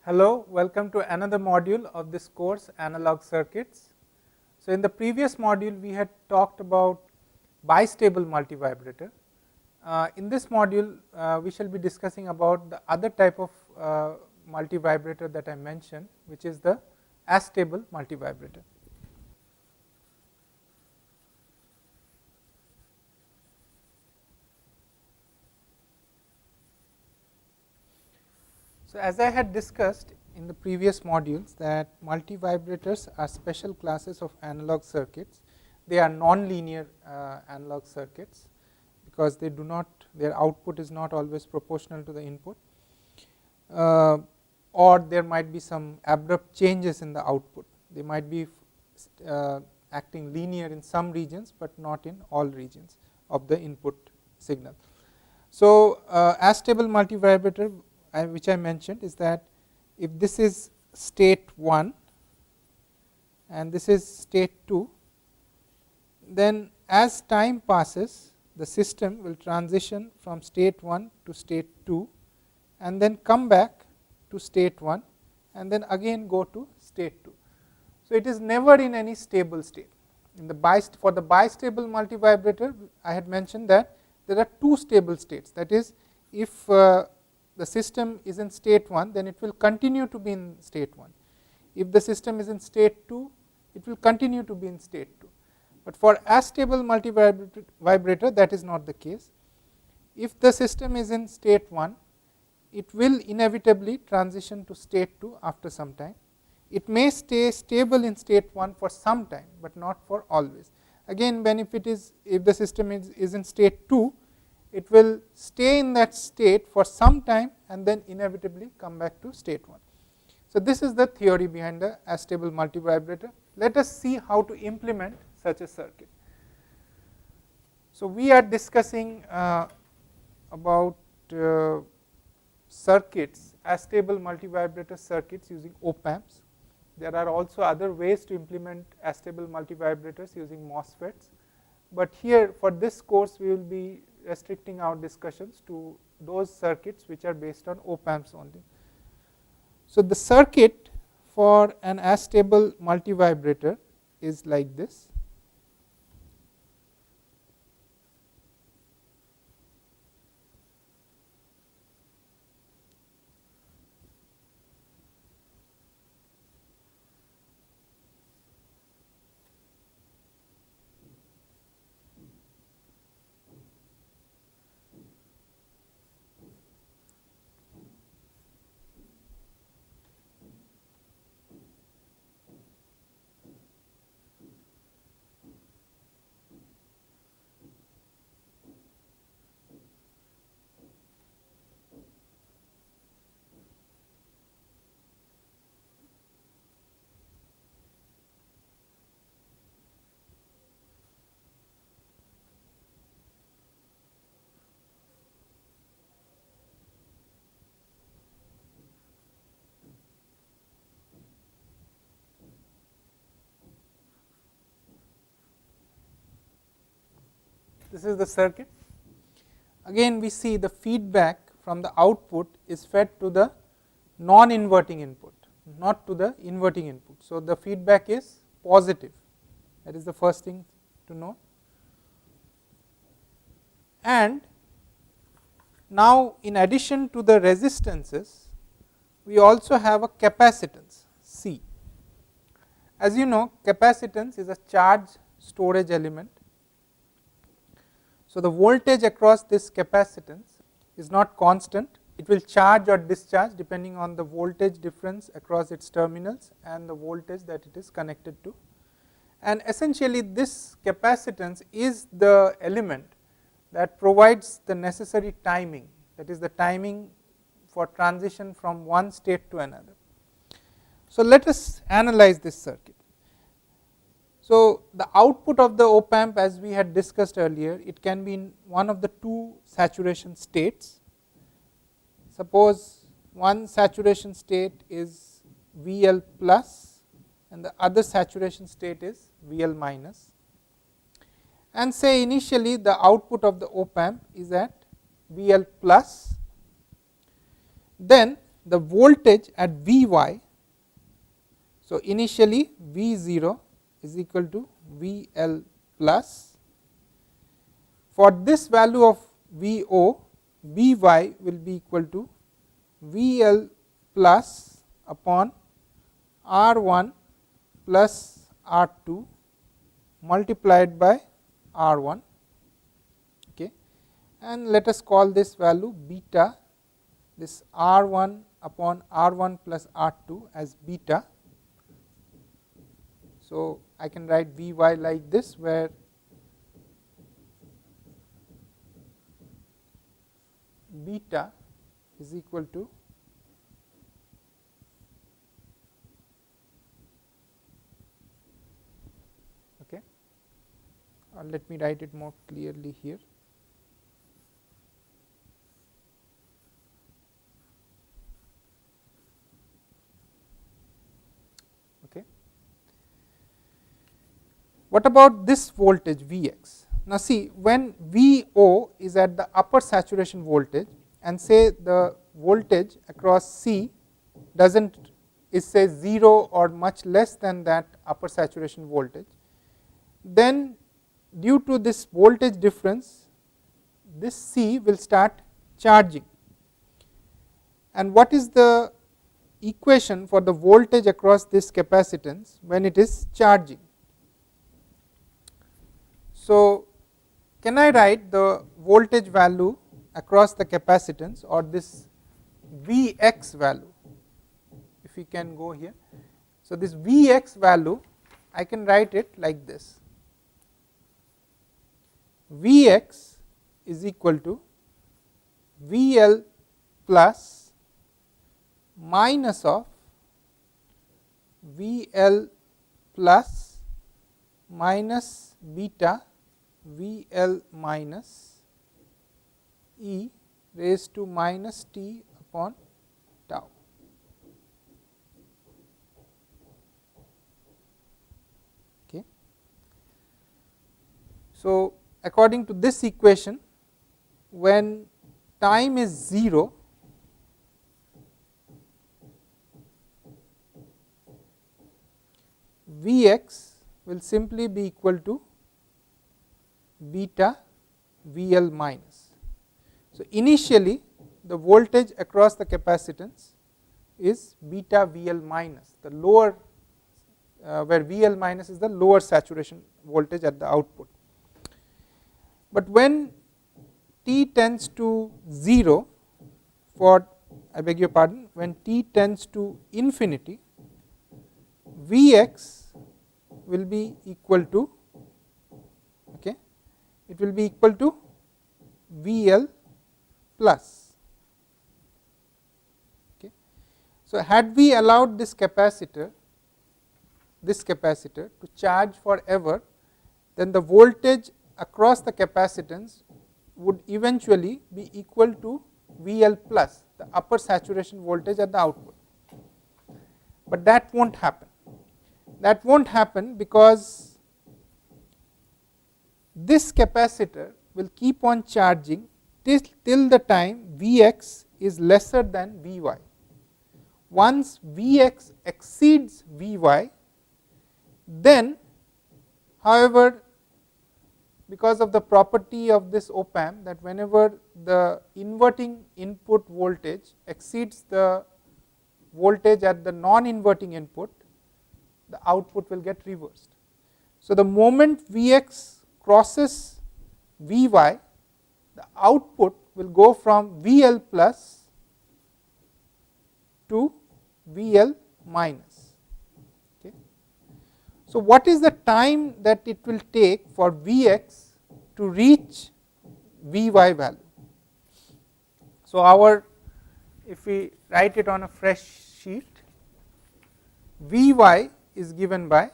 Hello, welcome to another module of this course, Analog Circuits. So, in the previous module we had talked about bistable multivibrator. In this module we shall be discussing about the other type of multivibrator that I mentioned, which is the astable multivibrator. So, as I had discussed in the previous modules that multivibrators are special classes of analog circuits. They are non-linear analog circuits because they do not, their output is not always proportional to the input, or there might be some abrupt changes in the output. They might be acting linear in some regions, but not in all regions of the input signal. So, astable multivibrator, which I mentioned, is that if this is state 1 and this is state 2, then as time passes the system will transition from state 1 to state 2 and then come back to state 1 and then again go to state 2. So, it is never in any stable state. In the for the bistable multivibrator, I had mentioned that there are two stable states, that is, if the system is in state 1, then it will continue to be in state 1. If the system is in state 2, it will continue to be in state 2. But for astable multivibrator, that is not the case. If the system is in state 1, it will inevitably transition to state 2 after some time. It may stay stable in state 1 for some time, but not for always. Again, when if the system is in state 2, it will stay in that state for some time and then inevitably come back to state 1. So, this is the theory behind the astable multivibrator. Let us see how to implement such a circuit. So, we are discussing about circuits, astable multivibrator circuits using op amps. There are also other ways to implement astable multivibrators using MOSFETs, but here for this course we will be restricting our discussions to those circuits which are based on op amps only. So, the circuit for an astable multivibrator is like this. This is the circuit. Again, we see the feedback from the output is fed to the non-inverting input, not to the inverting input. So, the feedback is positive, that is the first thing to know. And now, in addition to the resistances, we also have a capacitance C. As you know, capacitance is a charge storage element. So, the voltage across this capacitance is not constant, it will charge or discharge depending on the voltage difference across its terminals and the voltage that it is connected to. And essentially this capacitance is the element that provides the necessary timing, that is the timing for transition from one state to another. So, let us analyze this circuit. So, the output of the op amp, as we had discussed earlier, it can be in one of the two saturation states. Suppose one saturation state is VL plus and the other saturation state is VL minus, and say initially the output of the op amp is at VL plus, then the voltage at Vy. So, initially V0 is equal to VL plus. For this value of Vo, Vy will be equal to VL plus upon R1 plus R2 multiplied by R1, okay. And let us call this value beta, this R1 upon R1 plus R2 as beta. So, I can write Vy like this, where beta is equal to okay, or let me write it more clearly here. Okay. What about this voltage Vx? Now, see, when Vo is at the upper saturation voltage and say the voltage across C is say 0 or much less than that upper saturation voltage, then due to this voltage difference, this C will start charging. And what is the equation for the voltage across this capacitance when it is charging? So, can I write the voltage value across the capacitance, or this Vx value, if we can go here. So, this Vx value I can write it like this: Vx is equal to VL plus minus of VL plus minus beta VL minus E raised to minus t upon tau. Okay. So, according to this equation, when time is 0, Vx will simply be equal to beta VL minus. So, initially the voltage across the capacitance is beta VL minus, the lower where VL minus is the lower saturation voltage at the output. But when t tends to 0, I beg your pardon, when t tends to infinity, Vx will be equal to, okay, it will be equal to VL plus. Okay. So, had we allowed this capacitor to charge forever, then the voltage across the capacitance would eventually be equal to VL plus, the upper saturation voltage at the output. But that will not happen. That will not happen because this capacitor will keep on charging till the time Vx is lesser than Vy. Once Vx exceeds Vy, then, however, because of the property of this op amp, that whenever the inverting input voltage exceeds the voltage at the non-inverting input, the output will get reversed. So, the moment Vx crosses Vy, the output will go from VL plus to VL minus. Okay. So, what is the time that it will take for Vx to reach Vy value? So, if we write it on a fresh sheet, Vy is given by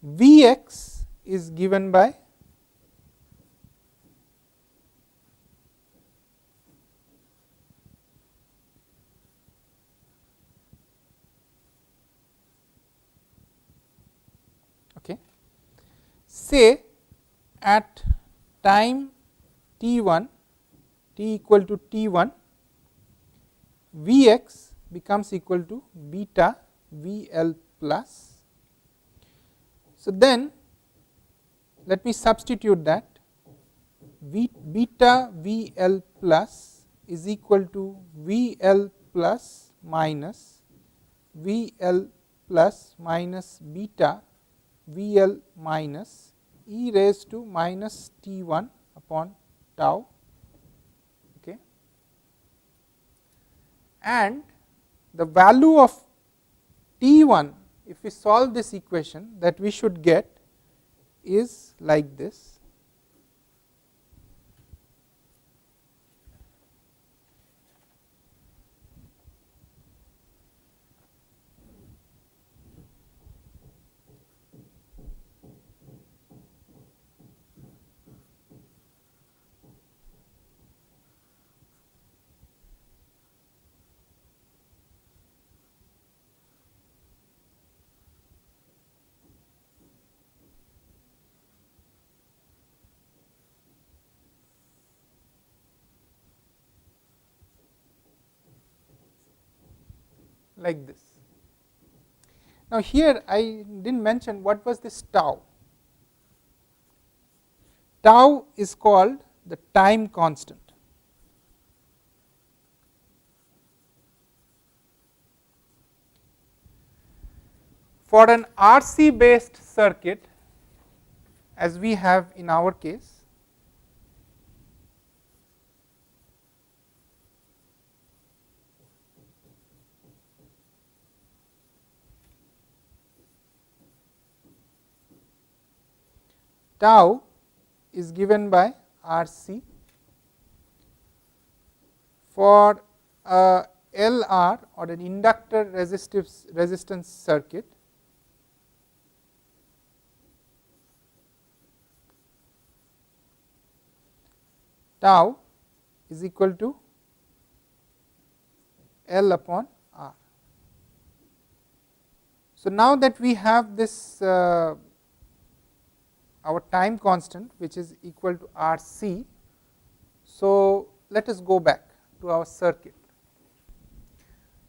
Vx is given by say at time t1, t equal to t1, Vx becomes equal to beta Vl plus. So, then let me substitute that beta Vl plus is equal to Vl plus minus Vl plus minus beta Vl minus e raised to minus t1 upon tau, okay. And the value of t1, if we solve this equation, that we should get is like this. Like this. Now, here I did not mention what was this tau. Tau is called the time constant. For an RC based circuit, as we have in our case, tau is given by RC. For a LR or an inductor resistance circuit, tau is equal to L upon R. So, now that we have this our time constant, which is equal to RC. So, let us go back to our circuit.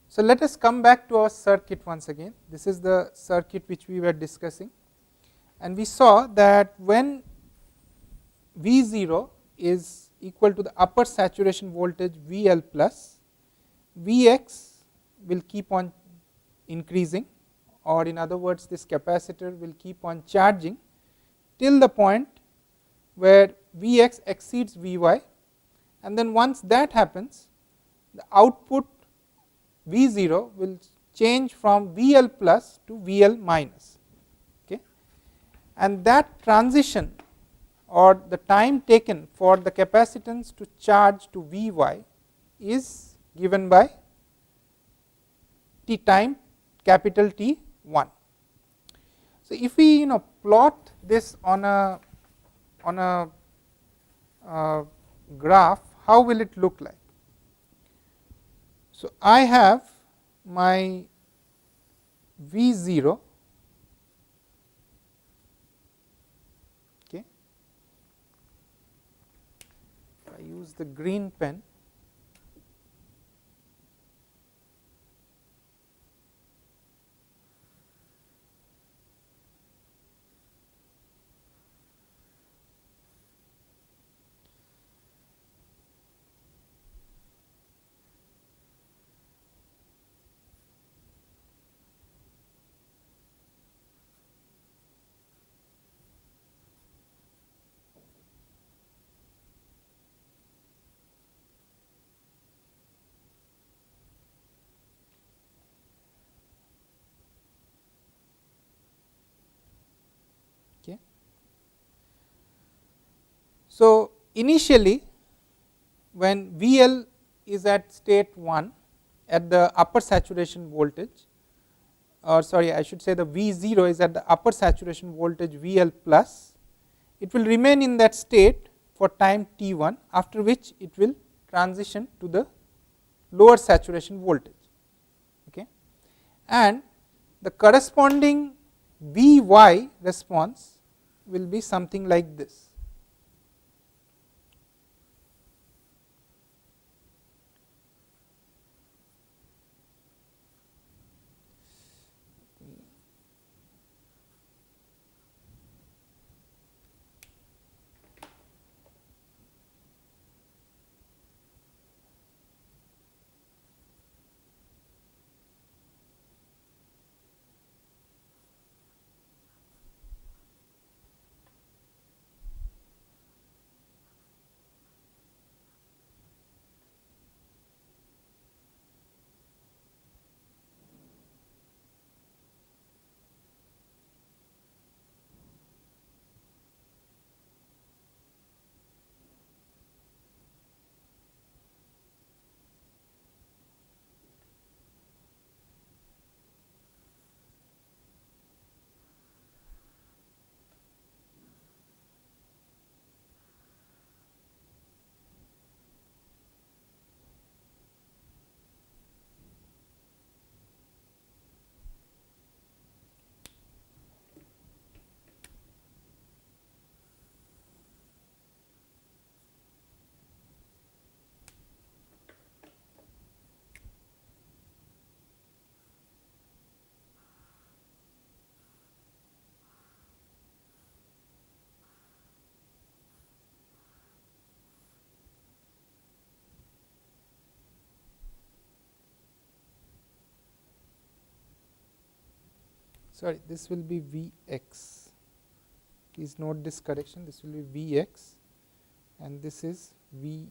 So, let us come back to our circuit once again. This is the circuit which we were discussing, and we saw that when V0 is equal to the upper saturation voltage VL plus, Vx will keep on increasing, or in other words, this capacitor will keep on charging till the point where Vx exceeds Vy, and then once that happens, the output V0 will change from VL plus to VL minus, okay. And that transition, or the time taken for the capacitance to charge to Vy, is given by t time capital T1. So, if we plot this on a graph, how will it look like? So, I have my V0, okay. If I use the green pen, okay. So, initially when VL is at state 1 at the upper saturation voltage, or sorry, I should say the V0 is at the upper saturation voltage VL plus, it will remain in that state for time T1, after which it will transition to the lower saturation voltage, okay. And the corresponding Vy response will be something like this. Sorry, this will be Vx. Please note this correction. This will be Vx, and this is Vy.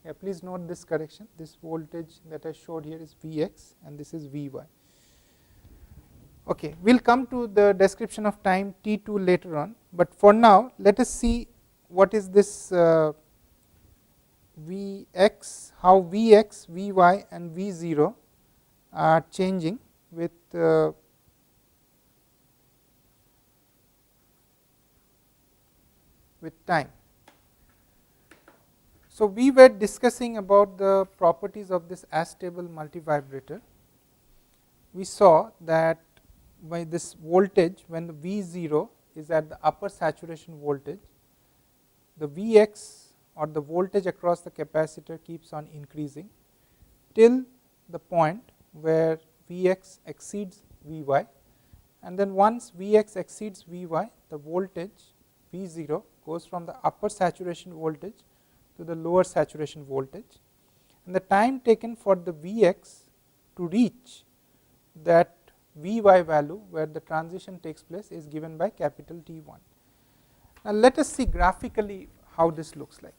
Yeah, please note this correction. This voltage that I showed here is Vx, and this is Vy. Okay, we will come to the description of time t2 later on, but for now let us see what is this Vx, how Vx, Vy and V0 are changing with time. So, we were discussing about the properties of this astable multivibrator. We saw that by this voltage, when the V0 is at the upper saturation voltage, the Vx or the voltage across the capacitor keeps on increasing till the point where Vx exceeds Vy, and then once Vx exceeds Vy, the voltage V0 goes from the upper saturation voltage to the lower saturation voltage, and the time taken for the Vx to reach that Vy value where the transition takes place is given by capital T1. Now, let us see graphically how this looks like.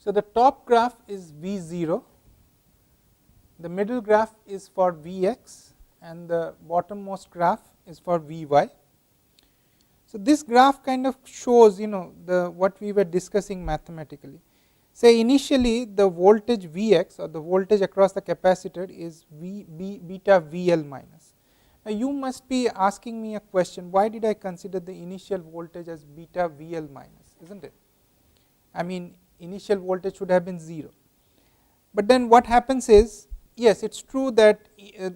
So, the top graph is V0, the middle graph is for Vx, and the bottommost graph is for Vy. So, this graph kind of shows the what we were discussing mathematically. Say initially the voltage Vx, or the voltage across the capacitor, is beta VL minus. Now, you must be asking me a question, why did I consider the initial voltage as beta VL minus, is not it? I mean, initial voltage should have been 0, but then what happens is, yes, it is true that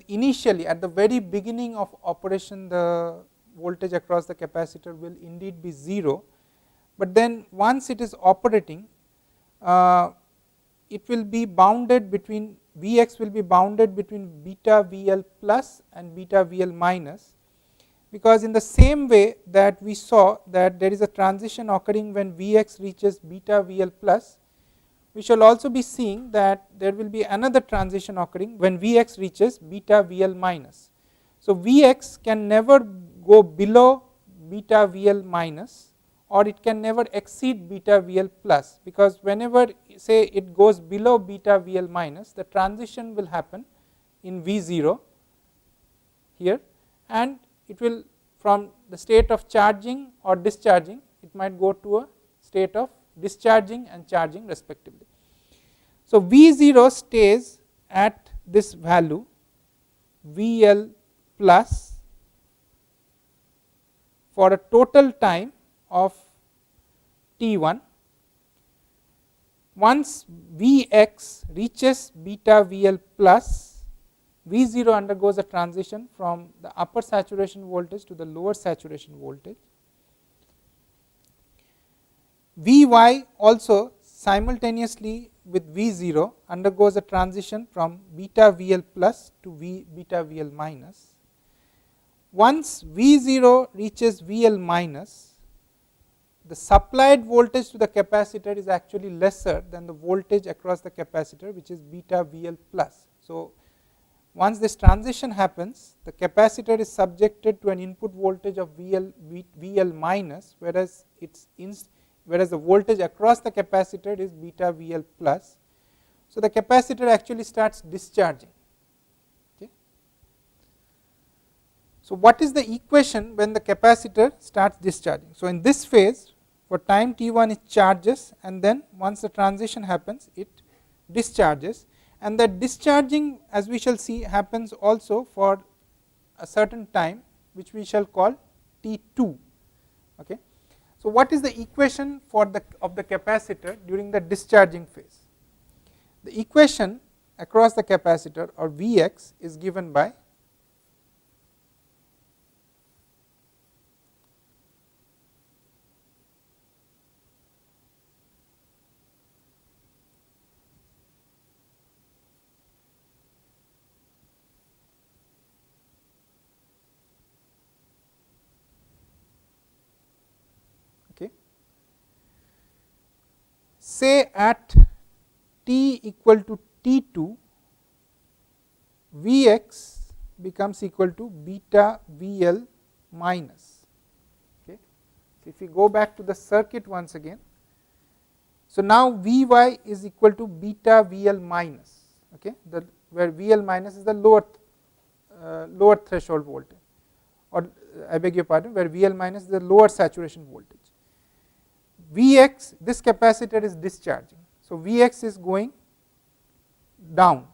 initially at the very beginning of operation the voltage across the capacitor will indeed be 0, but then once it is operating, it will be bounded between Vx will be bounded between beta VL plus and beta VL minus, because in the same way that we saw that there is a transition occurring when Vx reaches beta VL plus, we shall also be seeing that there will be another transition occurring when Vx reaches beta VL minus. So, Vx can never go below beta VL minus, or it can never exceed beta VL plus, because whenever say it goes below beta VL minus, the transition will happen in V0 here, and it will, from the state of charging or discharging, it might go to a state of discharging and charging respectively. So, V0 stays at this value VL plus for a total time of T1. Once Vx reaches beta VL plus, V0 undergoes a transition from the upper saturation voltage to the lower saturation voltage. Vy also simultaneously with V0 undergoes a transition from beta VL plus to beta VL minus. Once V0 reaches VL minus, the supplied voltage to the capacitor is actually lesser than the voltage across the capacitor, which is beta VL plus. So, once this transition happens, the capacitor is subjected to an input voltage of VL minus, whereas the voltage across the capacitor is beta VL plus. So, the capacitor actually starts discharging. Okay. So, what is the equation when the capacitor starts discharging? So, in this phase, for time T1 it charges, and then once the transition happens it discharges, and that discharging, as we shall see, happens also for a certain time which we shall call T2. Okay. So, what is the equation for the capacitor during the discharging phase? The equation across the capacitor, or Vx, is given by say at t equal to T2, Vx becomes equal to beta VL minus. Okay. So, if we go back to the circuit once again, so now Vy is equal to beta VL minus, okay, where VL minus is the lower threshold voltage, or I beg your pardon, where VL minus is the lower saturation voltage. Vx, this capacitor is discharging. So, Vx is going down.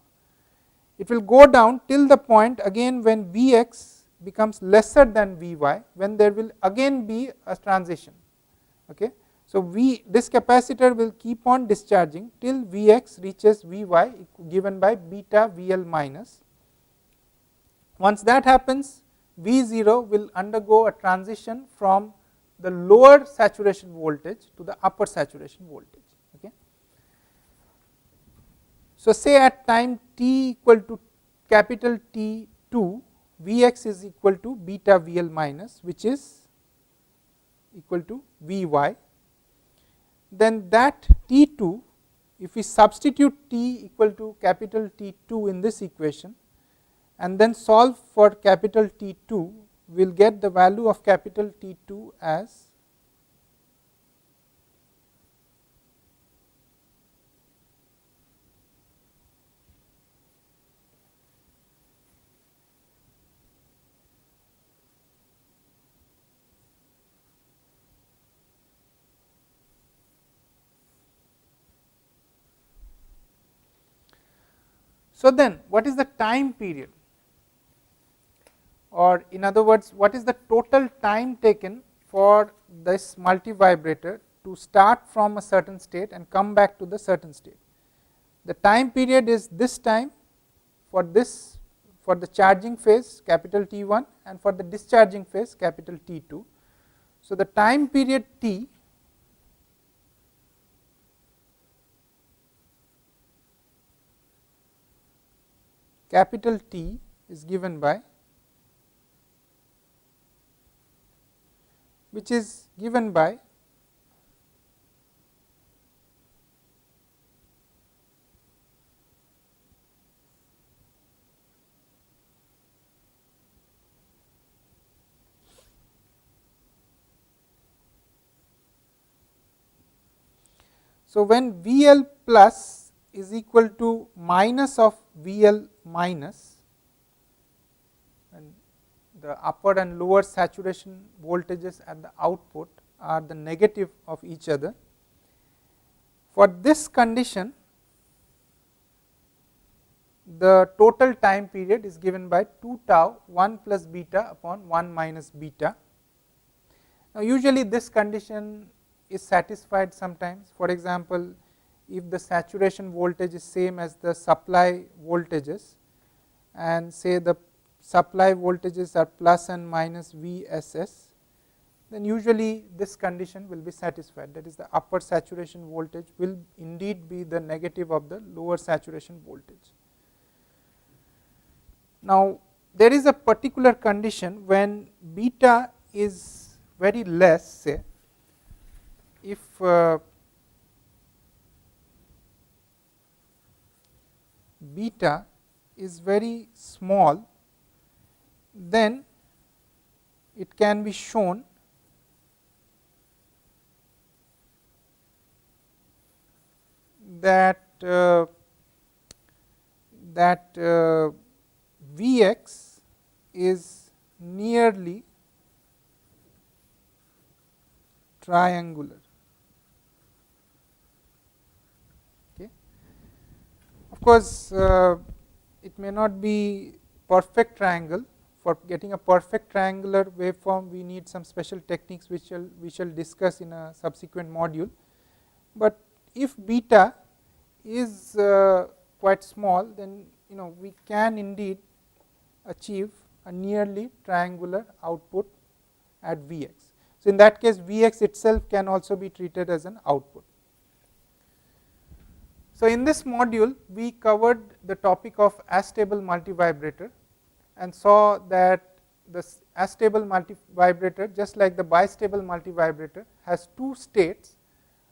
It will go down till the point again when Vx becomes lesser than Vy, when there will again be a transition. Okay. So, this capacitor will keep on discharging till Vx reaches Vy, given by beta VL minus. Once that happens, V0 will undergo a transition from the lower saturation voltage to the upper saturation voltage. Okay. So, say at time t equal to capital T2, Vx is equal to beta VL minus, which is equal to Vy. Then that T2, if we substitute t equal to capital T2 in this equation and then solve for capital T2, we will get the value of capital T2 as So then what is the time period, or in other words what is the total time taken for this multivibrator to start from a certain state and come back to the certain state. The time period is this time for this, for the charging phase capital T1 and for the discharging phase capital T2. So the time period T capital T is given by, which is given by so when VL plus is equal to minus of VL minus, and the upper and lower saturation voltages at the output are the negative of each other. For this condition, the total time period is given by 2 tau 1 plus beta upon 1 minus beta. Now usually this condition is satisfied sometimes. For example, if the saturation voltage is same as the supply voltages and say the supply voltages are plus and minus VSS, then usually this condition will be satisfied, that is the upper saturation voltage will indeed be the negative of the lower saturation voltage. Now there is a particular condition when beta is very less, say if beta is very small, then it can be shown that Vx is nearly triangular. Okay. Of course, it may not be perfect triangle. For getting a perfect triangular waveform, we need some special techniques which we shall discuss in a subsequent module. But if beta is quite small, then we can indeed achieve a nearly triangular output at Vx. So in that case, Vx itself can also be treated as an output. So in this module, we covered the topic of astable multivibrator and saw that the astable multivibrator, just like the bistable multivibrator, has two states,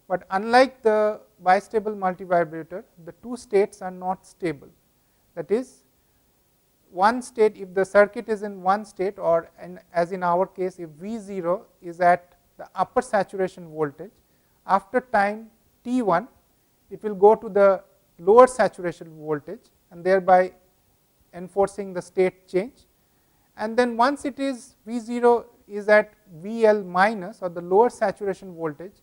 but unlike the bistable multivibrator, the two states are not stable. That is, one state, if the circuit is in one state, or as in our case, if V0 is at the upper saturation voltage, after time T1 it will go to the lower saturation voltage and thereby enforcing the state change, and then once it is V0 is at VL minus or the lower saturation voltage,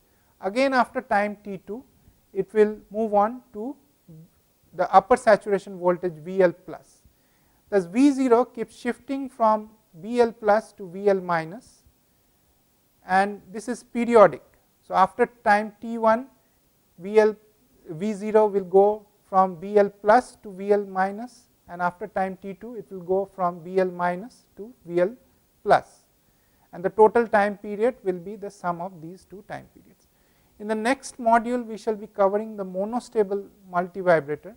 again after time T2 it will move on to the upper saturation voltage VL plus. Thus V0 keeps shifting from VL plus to VL minus, and this is periodic. So after time T1 V0 will go from VL plus to VL minus, and after time T2 it will go from VL minus to VL plus, and the total time period will be the sum of these two time periods. In the next module we shall be covering the monostable multivibrator,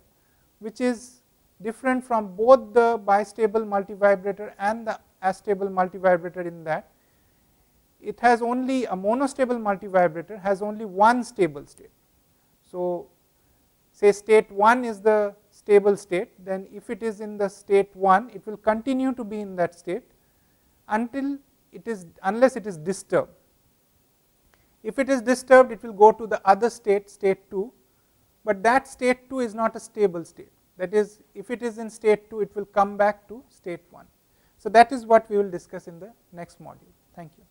which is different from both the bistable multivibrator and the astable multivibrator in that it has only a monostable multivibrator has only one stable state. So say state 1 is the stable state, then if it is in the state 1 it will continue to be in that state until it is, unless it is disturbed. If it is disturbed it will go to the other state, state 2, but that state 2 is not a stable state. That is, if it is in state 2 it will come back to state 1. So that is what we will discuss in the next module. Thank you.